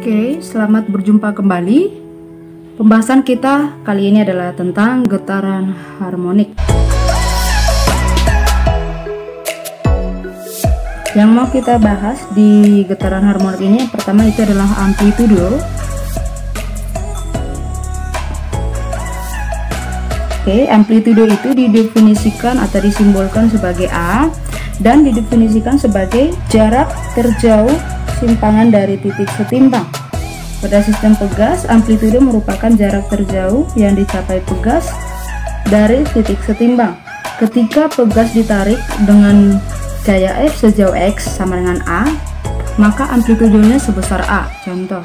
Oke, selamat berjumpa kembali. Pembahasan kita kali ini adalah tentang getaran harmonik. Yang mau kita bahas di getaran harmonik ini, yang pertama itu adalah amplitudo. Oke, amplitudo itu didefinisikan atau disimbolkan sebagai A dan didefinisikan sebagai jarak terjauh simpangan dari titik setimbang. Pada sistem pegas, amplitudo merupakan jarak terjauh yang dicapai pegas dari titik setimbang. Ketika pegas ditarik dengan gaya F sejauh X sama dengan A, maka amplitudonya sebesar A. Contoh,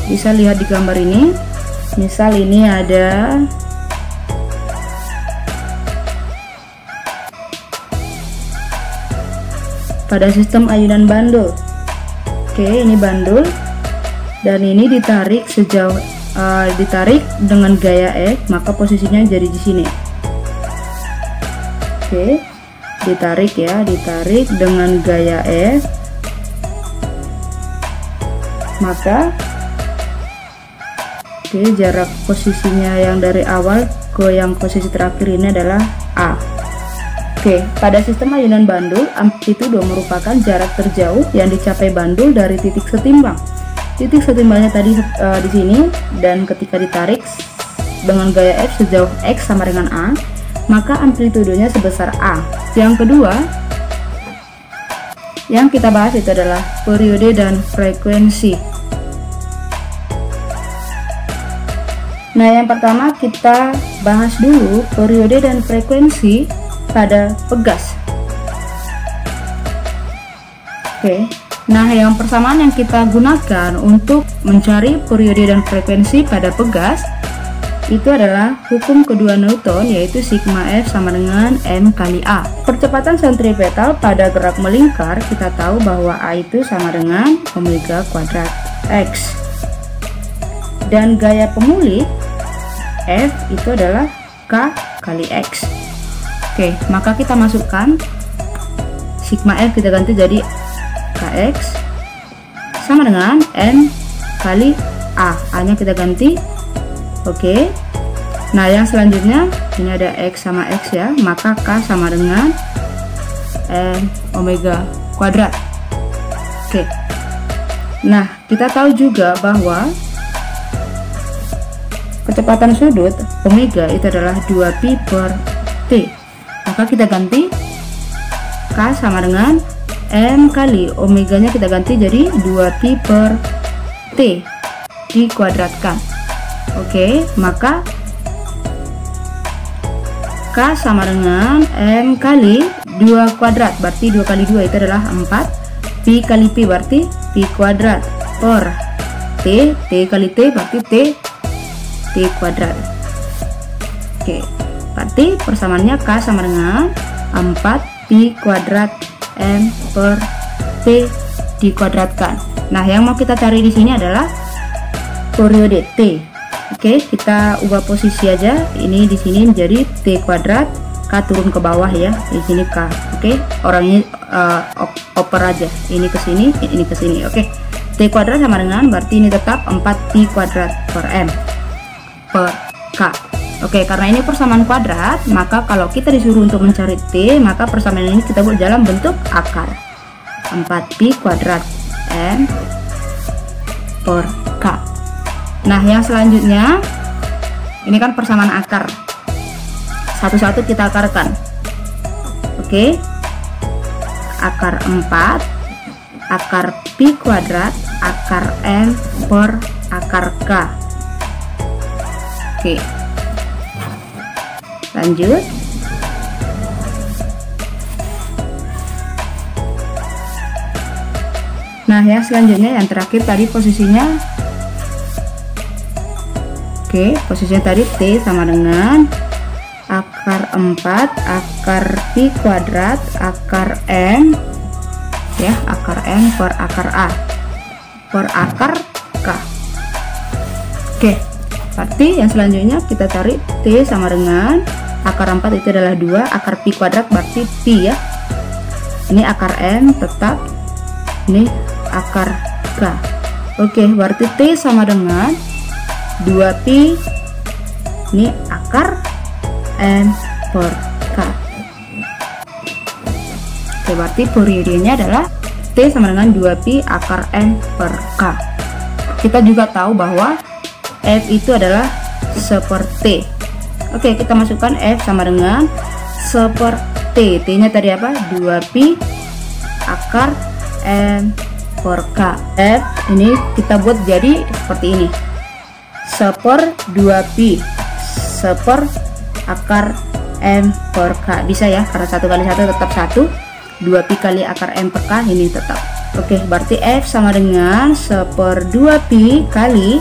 bisa lihat di gambar ini. Misal ini ada pada sistem ayunan bandul. Oke, ini bandul dan ini ditarik sejauh ditarik dengan gaya F, maka posisinya jadi di sini. Oke, ditarik ya, ditarik dengan gaya F, maka oke, jarak posisinya yang dari awal ke yang posisi terakhir ini adalah A. Oke, pada sistem ayunan bandul, amplitudo merupakan jarak terjauh yang dicapai bandul dari titik setimbang. Titik setimbangnya tadi di sini, dan ketika ditarik dengan gaya F sejauh X sama dengan A, maka amplitudonya sebesar A. Yang kedua, yang kita bahas itu adalah periode dan frekuensi. Nah, yang pertama kita bahas dulu periode dan frekuensi pada pegas. Oke, nah yang persamaan yang kita gunakan untuk mencari periode dan frekuensi pada pegas itu adalah hukum kedua Newton, yaitu sigma F sama dengan M kali A. Percepatan sentripetal pada gerak melingkar kita tahu bahwa A itu sama dengan omega kuadrat X, dan gaya pemulih F itu adalah K kali X. Oke, maka kita masukkan sigma F, kita ganti jadi Kx sama dengan M kali A. A nya kita ganti. Oke, nah yang selanjutnya ini ada X sama X ya, maka K sama dengan M omega kuadrat. Oke, nah kita tahu juga bahwa kecepatan sudut omega itu adalah 2pi per T. Maka kita ganti K sama dengan M kali omeganya, kita ganti jadi 2pi per T dikuadratkan. Oke, maka K sama dengan M kali 2 kuadrat, berarti 2 kali 2 itu adalah 4. Pi kali Pi berarti Pi kuadrat per T. T kali T berarti T kuadrat. Oke, berarti persamaannya K sama dengan 4pi kuadrat M per T dikuadratkan. Nah, yang mau kita cari di sini adalah periode T. Oke, kita ubah posisi aja. Ini di sini menjadi T kuadrat, K turun ke bawah ya. Di sini K. Oke, orangnya oper aja. Ini ke sini, ini ke sini. Oke. T kuadrat sama dengan, berarti ini tetap 4pi kuadrat per M per K. Oke, karena ini persamaan kuadrat, maka kalau kita disuruh untuk mencari T, maka persamaan ini kita buat dalam bentuk akar. 4pi kuadrat M per K. Nah, yang selanjutnya, ini kan persamaan akar. Satu-satu kita akarkan. Oke, akar 4, akar pi kuadrat, akar M per akar K. Oke, lanjut. Nah, yang selanjutnya, yang terakhir tadi posisinya, oke, posisinya tadi T sama dengan akar 4 akar pi kuadrat akar M ya, akar M per akar A per akar K. Oke, berarti yang selanjutnya kita cari T sama dengan akar 4 itu adalah 2, akar pi kuadrat berarti pi ya. Ini akar M tetap, ini akar K. Oke, berarti T sama dengan 2pi, ini akar M per K. Oke, berarti periodenya adalah T sama dengan 2pi akar M per K. Kita juga tahu bahwa F itu adalah seperti. Oke, kita masukkan F sama dengan seperti. T nya tadi apa? 2pi akar M per K. F ini kita buat jadi seperti ini, seper 2pi seper akar M per K. Bisa ya, karena 1 kali 1 tetap 1, 2pi kali akar M per K ini tetap. Oke, berarti F sama dengan seper 2pi kali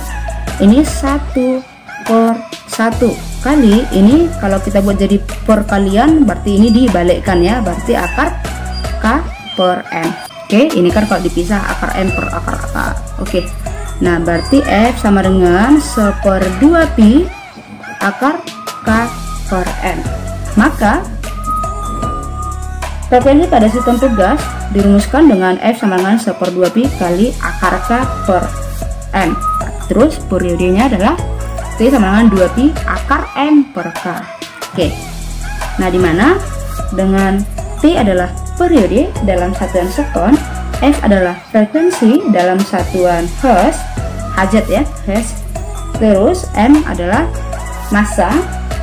ini 1 per 1 kali ini, kalau kita buat jadi perkalian berarti ini dibalikkan ya, berarti akar K per M. Oke, ini kan kalau dipisah akar M per akar K. Oke, nah berarti F sama dengan seper 2pi akar K per M. Maka frekuensi pada sistem pegas dirumuskan dengan F sama dengan seper 2pi kali akar K per M. Terus periodenya adalah T sama dengan 2pi akar M per K. Oke, nah dimana dengan T adalah periode dalam satuan sekon, F adalah frekuensi dalam satuan hertz, hz ya, hertz. Terus M adalah massa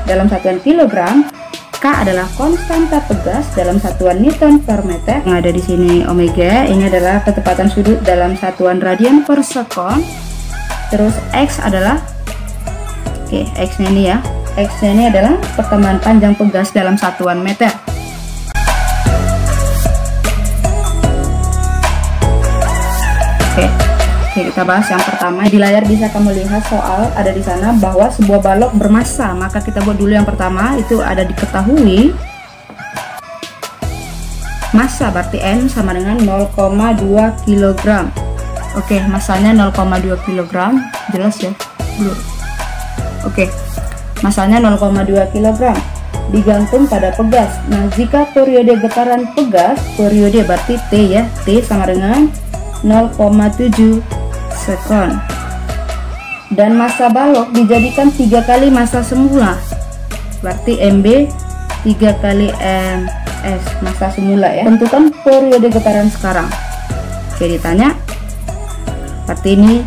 dalam satuan kilogram, K adalah konstanta pegas dalam satuan newton per meter. Yang ada di sini omega, ini adalah kecepatan sudut dalam satuan radian per sekon. Terus X adalah, oke, X-nya ini ya, X-nya ini adalah pertemuan panjang pegas dalam satuan meter. Oke, kita bahas yang pertama. Di layar bisa kamu lihat soal ada di sana bahwa sebuah balok bermassa. Maka kita buat dulu yang pertama, itu ada diketahui massa berarti M sama dengan 0,2 kg. Oke, massanya 0,2 kg, jelas ya? Oke, massanya 0,2 kg digantung pada pegas. Nah, jika periode getaran pegas, periode berarti T ya, T sama dengan 0,7 sekon. Dan massa balok dijadikan 3 kali massa semula, berarti MB 3 kali MS, massa semula ya. Tentukan periode getaran sekarang. Oke, ditanya berarti ini,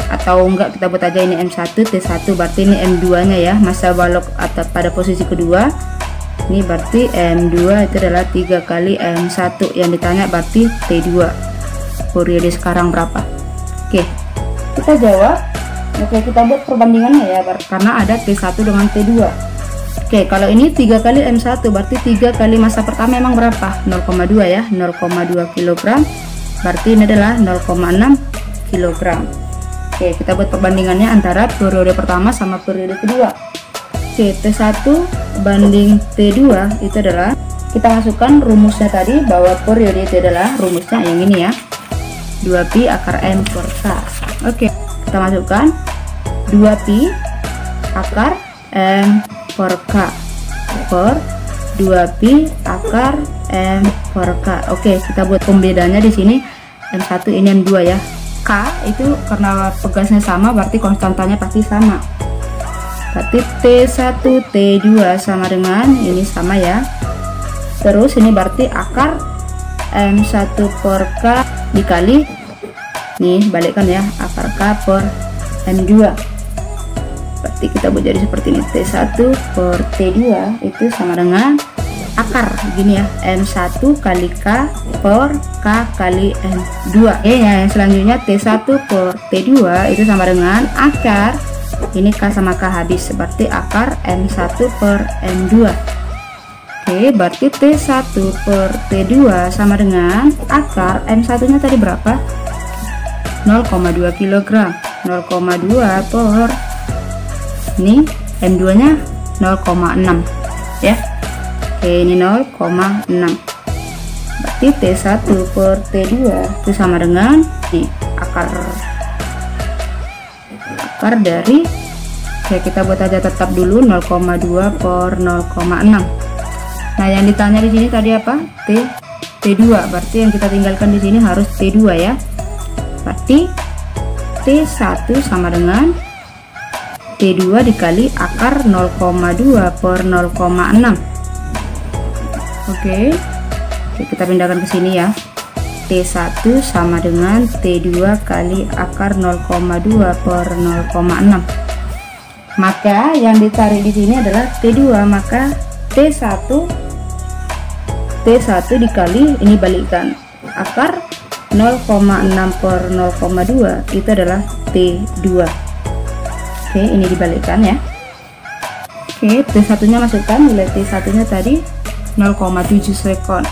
atau enggak kita buat aja ini M1 T1, berarti ini M2 nya ya, massa balok atau pada posisi kedua. Ini berarti M2 itu adalah 3 kali M1. Yang ditanya berarti T2, periode sekarang berapa. Oke, kita jawab. Oke, kita buat perbandingannya ya, karena ada T1 dengan T2. Oke, kalau ini 3 kali M1 berarti 3 kali massa pertama memang berapa? 0,2 ya, 0,2 kg. Berarti ini adalah 0,6 kg. Oke, kita buat perbandingannya antara periode pertama sama periode kedua. Oke, T1 banding T2 itu adalah, kita masukkan rumusnya tadi bahwa periode itu adalah rumusnya yang ini ya, 2pi akar M per K. Oke, kita masukkan 2pi akar M per K per 2pi akar M per K. Oke, kita buat pembedanya di sini, M1 ini M2 ya. K itu karena pegasnya sama berarti konstantanya pasti sama. Berarti T1 T2 sama dengan ini sama ya. Terus ini berarti akar M1 per K dikali, nih balikkan ya, akar K per M2. Berarti kita buat jadi seperti ini, T1 per T2 itu sama dengan akar gini ya, M1 kali K per K kali M2. Oke, yang selanjutnya T1 per T2 itu sama dengan akar, ini K sama K habis, seperti akar M1 per M2. Oke, berarti T1 per T2 sama dengan akar M1 nya tadi berapa? 0,2 kg. 0,2 per ini M2 nya 0,6 ya. Oke, ini 0,6. Berarti T1 per T2 itu sama dengan nih, akar dari, oke kita buat aja tetap dulu 0,2 per 0,6. Nah, yang ditanya di sini tadi apa? T2. Berarti yang kita tinggalkan di sini harus T2 ya. berarti T1 sama dengan T2 dikali akar 0,2 per 0,6. Oke, kita pindahkan ke sini ya. T1 sama dengan T2 kali akar 0,2 per 0,6. Maka yang ditarik di sini adalah T2, maka T1 dikali, ini balikkan, akar 0,6 per 0,2 itu adalah T2. Oke, ini dibalikkan ya. Oke, T1 nya masukkan, nilai T1 nya tadi 0,7 sekon.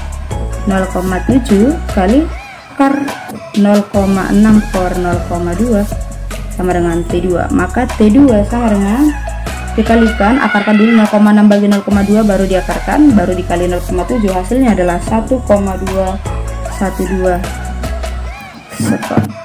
0,7 kali akar 0,6 per 0,2 sama dengan T2, maka T2 sama dengan, dikalikan, akarkan dulu 0,6 bagi 0,2 baru diakarkan, baru dikali 0,7, hasilnya adalah 1,212 sekon.